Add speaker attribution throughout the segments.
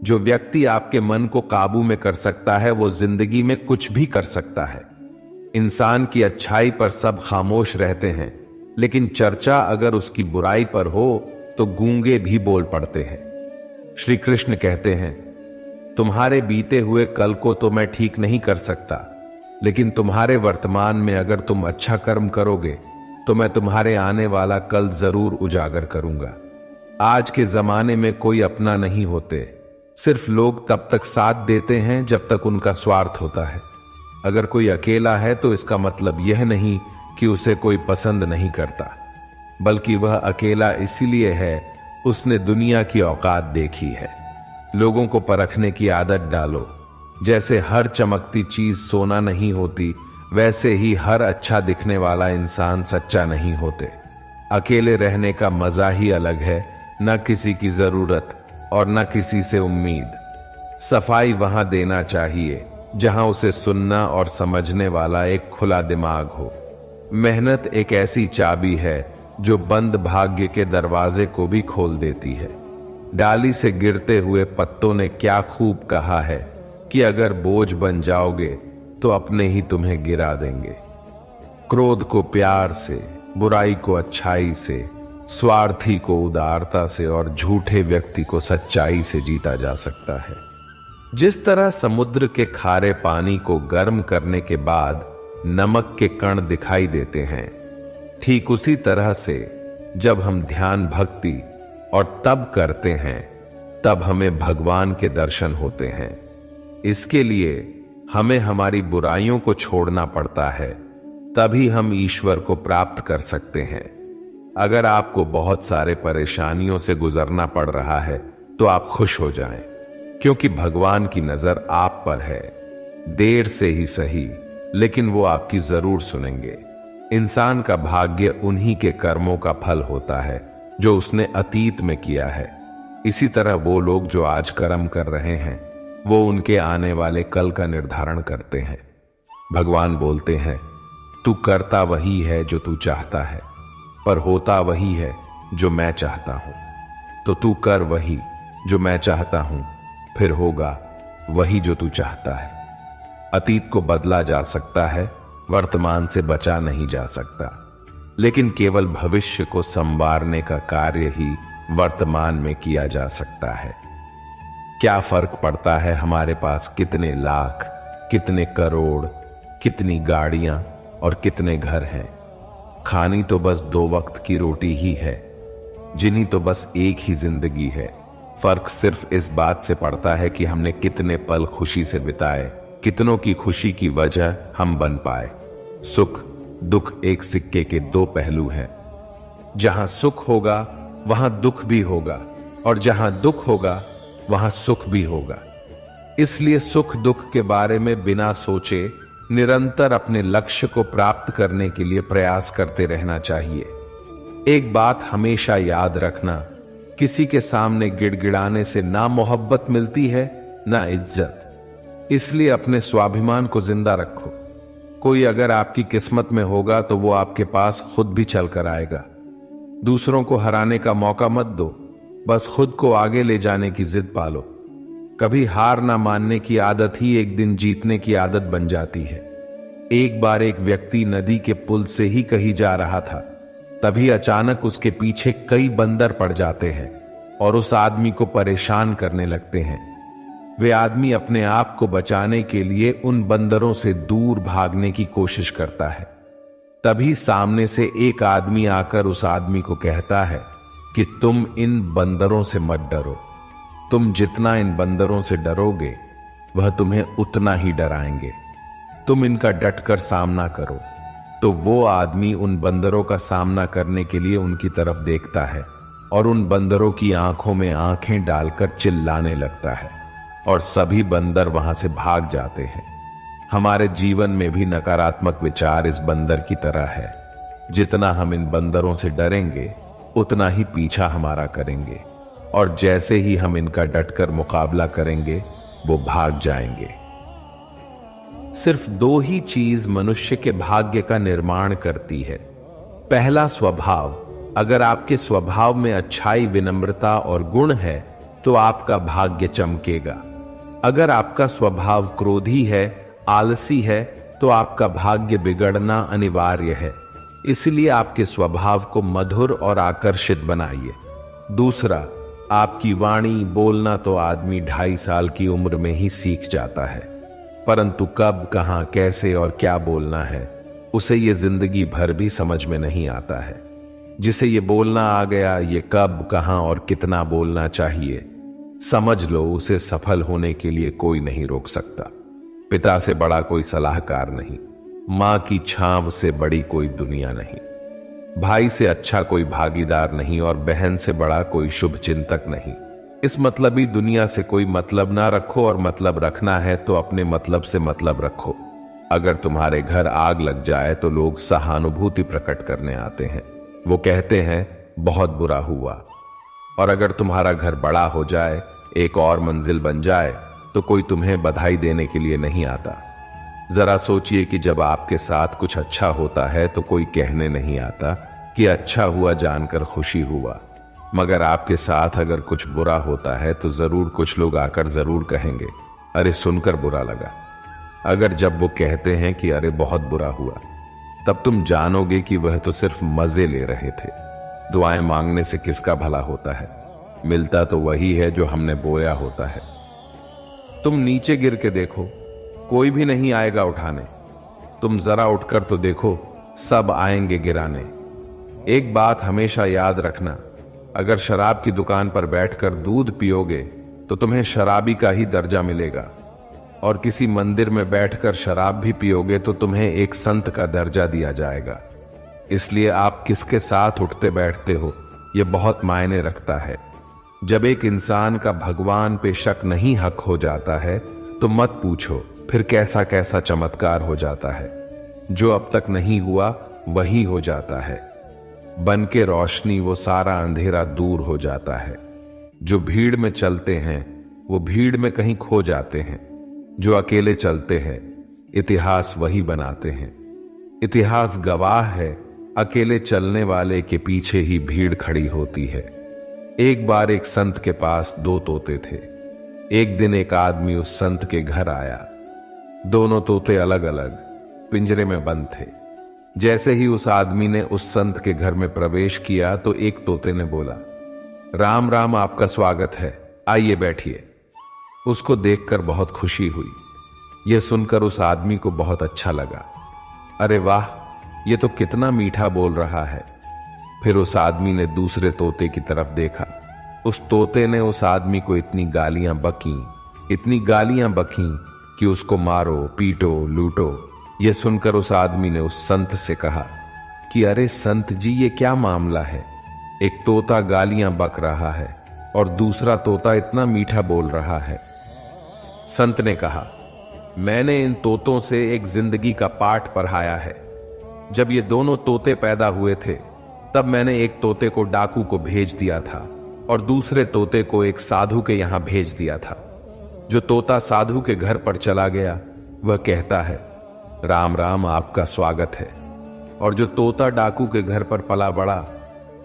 Speaker 1: जो व्यक्ति आपके मन को काबू में कर सकता है वो जिंदगी में कुछ भी कर सकता है। इंसान की अच्छाई पर सब खामोश रहते हैं, लेकिन चर्चा अगर उसकी बुराई पर हो तो गूंगे भी बोल पड़ते हैं। श्री कृष्ण कहते हैं, तुम्हारे बीते हुए कल को तो मैं ठीक नहीं कर सकता, लेकिन तुम्हारे वर्तमान में अगर तुम अच्छा कर्म करोगे तो मैं तुम्हारे आने वाला कल जरूर उजागर करूंगा। आज के जमाने में कोई अपना नहीं होते, सिर्फ लोग तब तक साथ देते हैं जब तक उनका स्वार्थ होता है। अगर कोई अकेला है तो इसका मतलब यह नहीं कि उसे कोई पसंद नहीं करता, बल्कि वह अकेला इसीलिए है उसने दुनिया की औकात देखी है। लोगों को परखने की आदत डालो। जैसे हर चमकती चीज सोना नहीं होती, वैसे ही हर अच्छा दिखने वाला इंसान सच्चा नहीं होते। अकेले रहने का मजा ही अलग है, न किसी की जरूरत और न किसी से उम्मीद। सफाई वहां देना चाहिए जहां उसे सुनना और समझने वाला एक खुला दिमाग हो। मेहनत एक ऐसी चाबी है जो बंद भाग्य के दरवाजे को भी खोल देती है। डाली से गिरते हुए पत्तों ने क्या खूब कहा है कि अगर बोझ बन जाओगे तो अपने ही तुम्हें गिरा देंगे। क्रोध को प्यार से, बुराई को अच्छाई से, स्वार्थी को उदारता से और झूठे व्यक्ति को सच्चाई से जीता जा सकता है। जिस तरह समुद्र के खारे पानी को गर्म करने के बाद नमक के कण दिखाई देते हैं, ठीक उसी तरह से जब हम ध्यान भक्ति और तब करते हैं तब हमें भगवान के दर्शन होते हैं। इसके लिए हमें हमारी बुराइयों को छोड़ना पड़ता है, तभी हम ईश्वर को प्राप्त कर सकते हैं। अगर आपको बहुत सारे परेशानियों से गुजरना पड़ रहा है तो आप खुश हो जाएं, क्योंकि भगवान की नजर आप पर है। देर से ही सही, लेकिन वो आपकी जरूर सुनेंगे। इंसान का भाग्य उन्हीं के कर्मों का फल होता है जो उसने अतीत में किया है। इसी तरह वो लोग जो आज कर्म कर रहे हैं वो उनके आने वाले कल का निर्धारण करते हैं। भगवान बोलते हैं, तू करता वही है जो तू चाहता है, पर होता वही है जो मैं चाहता हूं। तो तू कर वही जो मैं चाहता हूं, फिर होगा वही जो तू चाहता है। अतीत को बदला जा सकता है, वर्तमान से बचा नहीं जा सकता, लेकिन केवल भविष्य को संवारने का कार्य ही वर्तमान में किया जा सकता है। क्या फर्क पड़ता है हमारे पास कितने लाख, कितने करोड़, कितनी गाड़ियां और कितने घर हैं। खानी तो बस 2 वक्त की रोटी ही है, जिन्हीं तो बस एक ही जिंदगी है। फर्क सिर्फ इस बात से पड़ता है कि हमने कितने पल खुशी से बिताए, कितनों की खुशी की वजह हम बन पाए। सुख दुख एक सिक्के के 2 पहलू हैं। जहां सुख होगा वहां दुख भी होगा, और जहां दुख होगा वहां सुख भी होगा। इसलिए सुख दुख के बारे में बिना सोचे निरंतर अपने लक्ष्य को प्राप्त करने के लिए प्रयास करते रहना चाहिए। एक बात हमेशा याद रखना, किसी के सामने गिड़गिड़ाने से ना मोहब्बत मिलती है ना इज्जत। इसलिए अपने स्वाभिमान को जिंदा रखो। कोई अगर आपकी किस्मत में होगा तो वो आपके पास खुद भी चल कर आएगा। दूसरों को हराने का मौका मत दो, बस खुद को आगे ले जाने की जिद पालो। कभी हार ना मानने की आदत ही एक दिन जीतने की आदत बन जाती है। एक बार एक व्यक्ति नदी के पुल से ही कहीं जा रहा था, तभी अचानक उसके पीछे कई बंदर पड़ जाते हैं और उस आदमी को परेशान करने लगते हैं। वे आदमी अपने आप को बचाने के लिए उन बंदरों से दूर भागने की कोशिश करता है। तभी सामने से एक आदमी आकर उस आदमी को कहता है कि तुम इन बंदरों से मत डरो, तुम जितना इन बंदरों से डरोगे वह तुम्हें उतना ही डराएंगे, तुम इनका डटकर सामना करो। तो वो आदमी उन बंदरों का सामना करने के लिए उनकी तरफ देखता है और उन बंदरों की आंखों में आंखें डालकर चिल्लाने लगता है और सभी बंदर वहां से भाग जाते हैं। हमारे जीवन में भी नकारात्मक विचार इस बंदर की तरह है। जितना हम इन बंदरों से डरेंगे उतना ही पीछा हमारा करेंगे, और जैसे ही हम इनका डटकर मुकाबला करेंगे वो भाग जाएंगे। सिर्फ 2 ही चीज मनुष्य के भाग्य का निर्माण करती है। पहला स्वभाव। अगर आपके स्वभाव में अच्छाई, विनम्रता और गुण है तो आपका भाग्य चमकेगा। अगर आपका स्वभाव क्रोधी है, आलसी है, तो आपका भाग्य बिगड़ना अनिवार्य है। इसलिए आपके स्वभाव को मधुर और आकर्षित बनाइए। दूसरा, आपकी वाणी बोलना तो आदमी 2.5 साल की उम्र में ही सीख जाता है, परंतु कब, कहां, कैसे और क्या बोलना है उसे ये जिंदगी भर भी समझ में नहीं आता है। जिसे ये बोलना आ गया, ये कब, कहां और कितना बोलना चाहिए समझ लो, उसे सफल होने के लिए कोई नहीं रोक सकता। पिता से बड़ा कोई सलाहकार नहीं, मां की छांव से बड़ी कोई दुनिया नहीं, भाई से अच्छा कोई भागीदार नहीं और बहन से बड़ा कोई शुभ चिंतक नहीं। इस मतलबी दुनिया से कोई मतलब ना रखो, और मतलब रखना है तो अपने मतलब से मतलब रखो। अगर तुम्हारे घर आग लग जाए तो लोग सहानुभूति प्रकट करने आते हैं, वो कहते हैं बहुत बुरा हुआ। और अगर तुम्हारा घर बड़ा हो जाए, एक और मंजिल बन जाए, तो कोई तुम्हें बधाई देने के लिए नहीं आता। जरा सोचिए कि जब आपके साथ कुछ अच्छा होता है तो कोई कहने नहीं आता कि अच्छा हुआ जानकर खुशी हुआ, मगर आपके साथ अगर कुछ बुरा होता है तो जरूर कुछ लोग आकर जरूर कहेंगे अरे सुनकर बुरा लगा। अगर जब वो कहते हैं कि अरे बहुत बुरा हुआ, तब तुम जानोगे कि वह तो सिर्फ मजे ले रहे थे। दुआएं मांगने से किसका भला होता है, मिलता तो वही है जो हमने बोया होता है। तुम नीचे गिर के देखो, कोई भी नहीं आएगा उठाने। तुम जरा उठकर तो देखो, सब आएंगे गिराने। एक बात हमेशा याद रखना, अगर शराब की दुकान पर बैठकर दूध पियोगे तो तुम्हें शराबी का ही दर्जा मिलेगा, और किसी मंदिर में बैठकर शराब भी पियोगे तो तुम्हें एक संत का दर्जा दिया जाएगा। इसलिए आप किसके साथ उठते बैठते हो यह बहुत मायने रखता है। जब एक इंसान का भगवान पे शक नहीं हक हो जाता है तो मत पूछो फिर कैसा कैसा चमत्कार हो जाता है। जो अब तक नहीं हुआ वही हो जाता है। बन के रोशनी वो सारा अंधेरा दूर हो जाता है। जो भीड़ में चलते हैं वो भीड़ में कहीं खो जाते हैं। जो अकेले चलते हैं इतिहास वही बनाते हैं। इतिहास गवाह है, अकेले चलने वाले के पीछे ही भीड़ खड़ी होती है। एक बार एक संत के पास 2 तोते थे। एक दिन एक आदमी उस संत के घर आया। दोनों तोते अलग अलग पिंजरे में बंद थे। जैसे ही उस आदमी ने उस संत के घर में प्रवेश किया तो एक तोते ने बोला, राम राम, आपका स्वागत है, आइए बैठिए। उसको देखकर बहुत खुशी हुई। यह सुनकर उस आदमी को बहुत अच्छा लगा। अरे वाह, ये तो कितना मीठा बोल रहा है। फिर उस आदमी ने दूसरे तोते की तरफ देखा। उस तोते ने उस आदमी को इतनी गालियां बकीं कि उसको मारो, पीटो, लूटो। यह सुनकर उस आदमी ने उस संत से कहा कि अरे संत जी, ये क्या मामला है? एक तोता गालियां बक रहा है और दूसरा तोता इतना मीठा बोल रहा है। संत ने कहा, मैंने इन तोतों से एक जिंदगी का पाठ पढ़ाया है। जब ये दोनों तोते पैदा हुए थे तब मैंने एक तोते को डाकू को भेज दिया था और दूसरे तोते को एक साधु के यहां भेज दिया था। जो तोता साधु के घर पर चला गया वह कहता है, राम राम, आपका स्वागत है। और जो तोता डाकू के घर पर पला बड़ा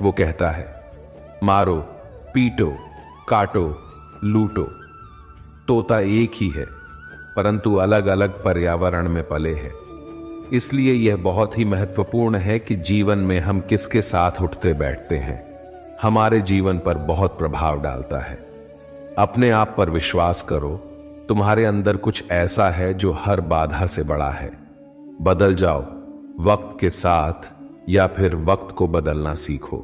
Speaker 1: वो कहता है, मारो, पीटो, काटो, लूटो। तोता एक ही है परंतु अलग अलग पर्यावरण में पले हैं। इसलिए यह बहुत ही महत्वपूर्ण है कि जीवन में हम किसके साथ उठते बैठते हैं हमारे जीवन पर बहुत प्रभाव डालता है। अपने आप पर विश्वास करो, तुम्हारे अंदर कुछ ऐसा है जो हर बाधा से बड़ा है। बदल जाओ वक्त के साथ, या फिर वक्त को बदलना सीखो।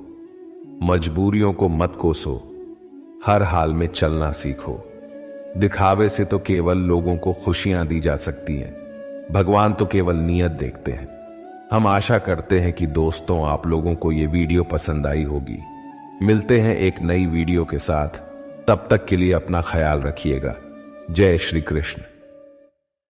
Speaker 1: मजबूरियों को मत कोसो, हर हाल में चलना सीखो। दिखावे से तो केवल लोगों को खुशियां दी जा सकती हैं, भगवान तो केवल नियत देखते हैं। हम आशा करते हैं कि दोस्तों आप लोगों को ये वीडियो पसंद आई होगी। मिलते हैं एक नई वीडियो के साथ, तब तक के लिए अपना ख्याल रखिएगा। जय श्री कृष्ण।